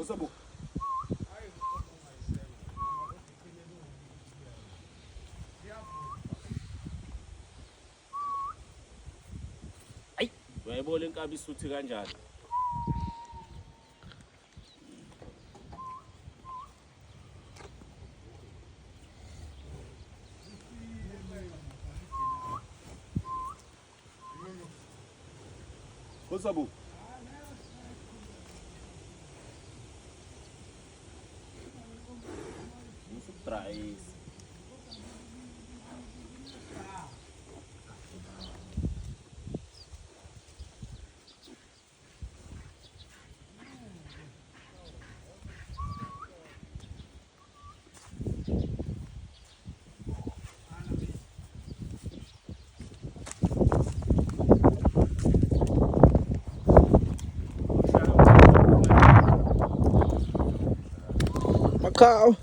Kusabo. Ay, wayebona inkabi isuthi kanjani? Kusabo. Tries. Macau.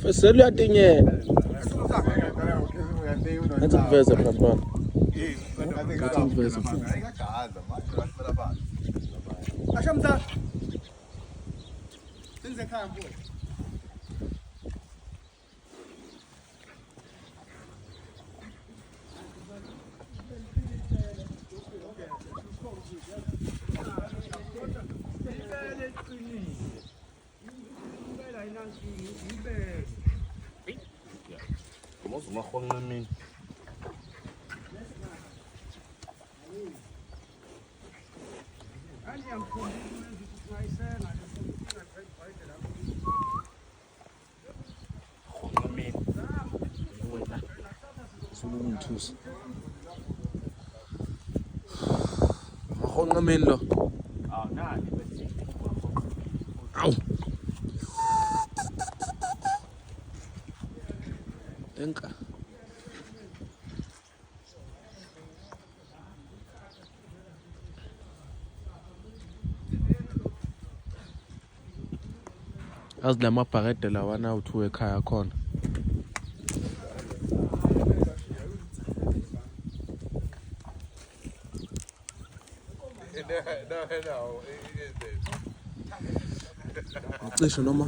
Faselo ya tinyela. Nanti kuveza mntwana. Nanti kuveza. Asha mthatha. Senze ekhaya mfowethu. Vamos uma ronda mim. Ronda mim lo. Au. Enka. Azilama bhakede lawana uthu ekhaya khona. No. Ucishe noma